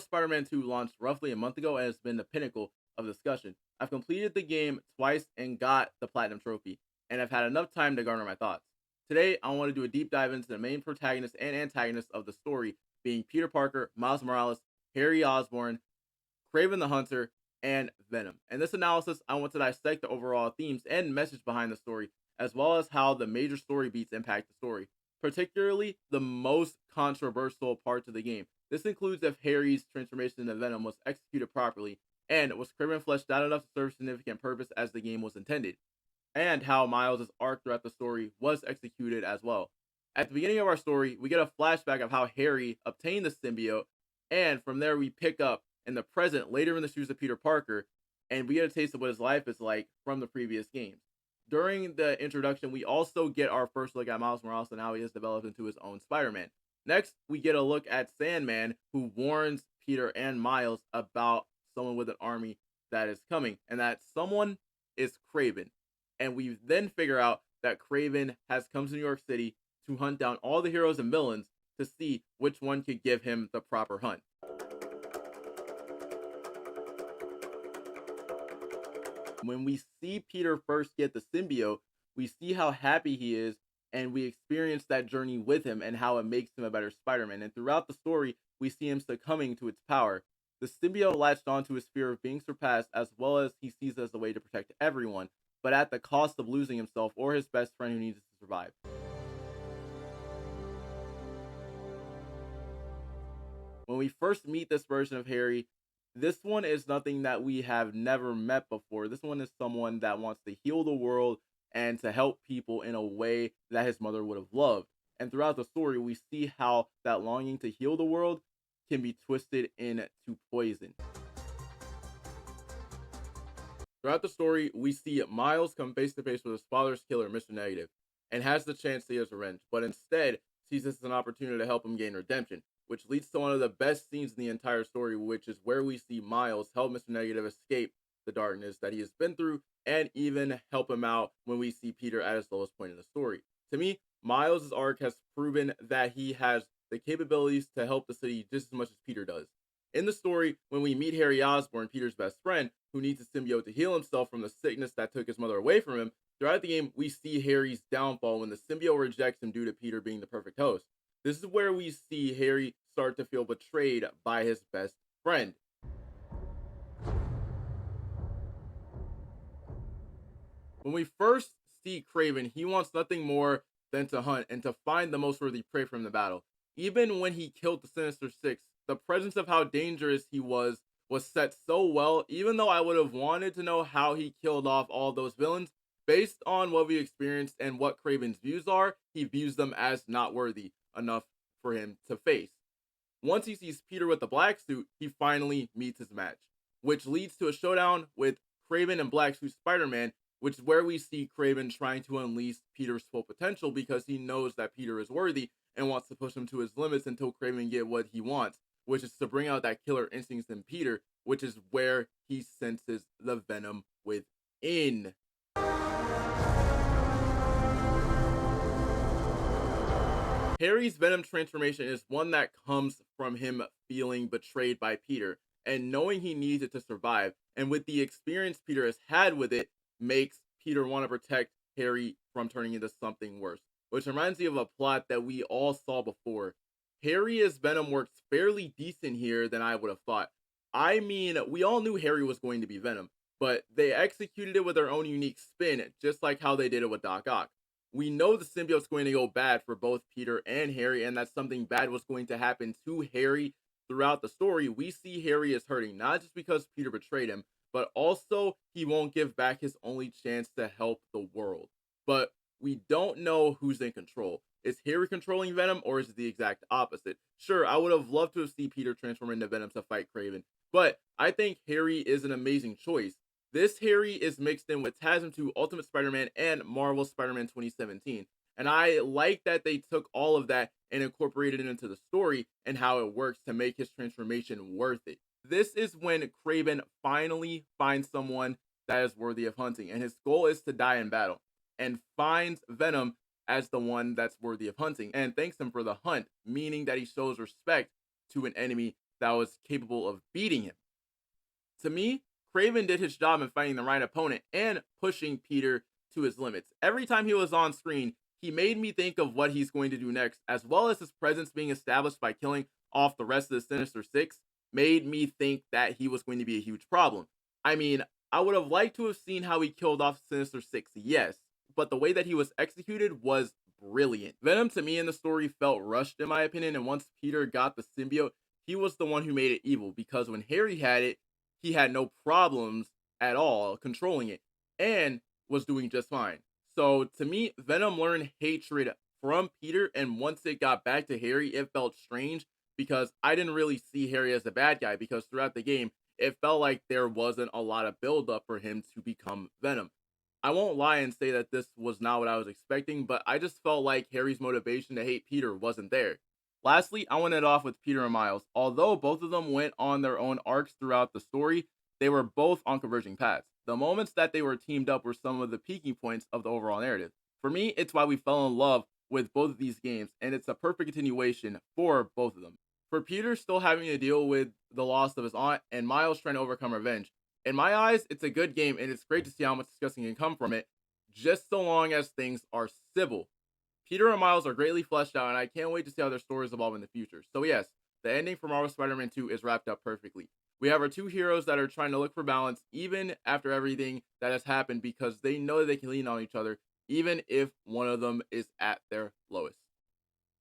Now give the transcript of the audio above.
Spider-Man 2 launched roughly a month ago and has been the pinnacle of discussion. I've completed the game twice and got the Platinum Trophy, and I've had enough time to garner my thoughts. Today, I want to do a deep dive into the main protagonists and antagonists of the story, being Peter Parker, Miles Morales, Harry Osborn, Kraven the Hunter, and Venom. In this analysis, I want to dissect the overall themes and message behind the story, as well as how the major story beats impact the story, particularly the most controversial parts of the game. This includes if Harry's transformation into Venom was executed properly, and was Kraven fleshed out enough to serve significant purpose as the game was intended, and how Miles' arc throughout the story was executed as well. At the beginning of our story, we get a flashback of how Harry obtained the symbiote, and from there we pick up in the present later in the shoes of Peter Parker, and we get a taste of what his life is like from the previous games. During the introduction, we also get our first look at Miles Morales and how he has developed into his own Spider-Man. Next, we get a look at Sandman, who warns Peter and Miles about someone with an army that is coming, and that someone is Kraven. And we then figure out that Kraven has come to New York City to hunt down all the heroes and villains to see which one could give him the proper hunt. When we see Peter first get the symbiote, we see how happy he is, and we experience that journey with him and how it makes him a better Spider-Man. And throughout the story, we see him succumbing to its power. The symbiote latched onto his fear of being surpassed, as well as he sees it as a way to protect everyone, but at the cost of losing himself or his best friend who needs to survive. When we first meet this version of Harry, this one is nothing that we have never met before. This one is someone that wants to heal the world and to help people in a way that his mother would have loved. And throughout the story, we see how that longing to heal the world can be twisted into poison. Throughout the story, we see Miles come face to face with his father's killer, Mr. Negative, and has the chance to get his revenge, but instead sees this as an opportunity to help him gain redemption, which leads to one of the best scenes in the entire story, which is where we see Miles help Mr. Negative escape the darkness that he has been through, and even help him out when we see Peter at his lowest point in the story. To me, Miles' arc has proven that he has the capabilities to help the city just as much as Peter does. In the story, when we meet Harry Osborn, Peter's best friend, who needs a symbiote to heal himself from the sickness that took his mother away from him, throughout the game, we see Harry's downfall when the symbiote rejects him due to Peter being the perfect host. This is where we see Harry start to feel betrayed by his best friend. When we first see Kraven, he wants nothing more than to hunt and to find the most worthy prey from the battle. Even when he killed the Sinister Six, the presence of how dangerous he was set so well, even though I would have wanted to know how he killed off all those villains. Based on what we experienced and what Kraven's views are, he views them as not worthy enough for him to face. Once he sees Peter with the black suit, he finally meets his match, which leads to a showdown with Kraven and Black Suit Spider-Man, which is where we see Kraven trying to unleash Peter's full potential because he knows that Peter is worthy and wants to push him to his limits until Kraven get what he wants, which is to bring out that killer instincts in Peter, which is where he senses the venom within. Harry's Venom transformation is one that comes from him feeling betrayed by Peter and knowing he needs it to survive, and with the experience Peter has had with it, makes Peter want to protect Harry from turning into something worse, which reminds me of a plot that we all saw before. Harry as Venom works fairly decent here than I would have thought. I mean, we all knew Harry was going to be Venom, but they executed it with their own unique spin, just like how they did it with Doc Ock. We know the symbiote's going to go bad for both Peter and Harry, and that something bad was going to happen to Harry throughout the story. We see Harry is hurting, not just because Peter betrayed him, but also he won't give back his only chance to help the world. But we don't know who's in control. Is Harry controlling Venom, or is it the exact opposite? Sure, I would have loved to have seen Peter transform into Venom to fight Kraven, but I think Harry is an amazing choice. This Harry is mixed in with TASM 2, Ultimate Spider-Man, and Marvel Spider-Man 2017. And I like that they took all of that and incorporated it into the story and how it works to make his transformation worth it. This is when Kraven finally finds someone that is worthy of hunting, and his goal is to die in battle, and finds Venom as the one that's worthy of hunting, and thanks him for the hunt, meaning that he shows respect to an enemy that was capable of beating him. To me, Craven did his job in finding the right opponent and pushing Peter to his limits. Every time he was on screen, he made me think of what he's going to do next, as well as his presence being established by killing off the rest of the Sinister Six made me think that he was going to be a huge problem. I mean, I would have liked to have seen how he killed off Sinister Six, yes, but the way that he was executed was brilliant. Venom to me in the story felt rushed in my opinion, and once Peter got the symbiote, he was the one who made it evil because when Harry had it, he had no problems at all controlling it and was doing just fine. So to me, Venom learned hatred from Peter, and once it got back to Harry, it felt strange because I didn't really see Harry as a bad guy because throughout the game, it felt like there wasn't a lot of build up for him to become Venom. I won't lie and say that this was not what I was expecting, but I just felt like Harry's motivation to hate Peter wasn't there. Lastly, I want to end off with Peter and Miles. Although both of them went on their own arcs throughout the story, they were both on converging paths. The moments that they were teamed up were some of the peaking points of the overall narrative. For me, it's why we fell in love with both of these games, and it's a perfect continuation for both of them. For Peter still having to deal with the loss of his aunt, and Miles trying to overcome revenge, in my eyes, it's a good game, and it's great to see how much discussing can come from it, just so long as things are civil. Peter and Miles are greatly fleshed out, and I can't wait to see how their stories evolve in the future. So yes, the ending for Marvel Spider-Man 2 is wrapped up perfectly. We have our two heroes that are trying to look for balance even after everything that has happened because they know that they can lean on each other even if one of them is at their lowest.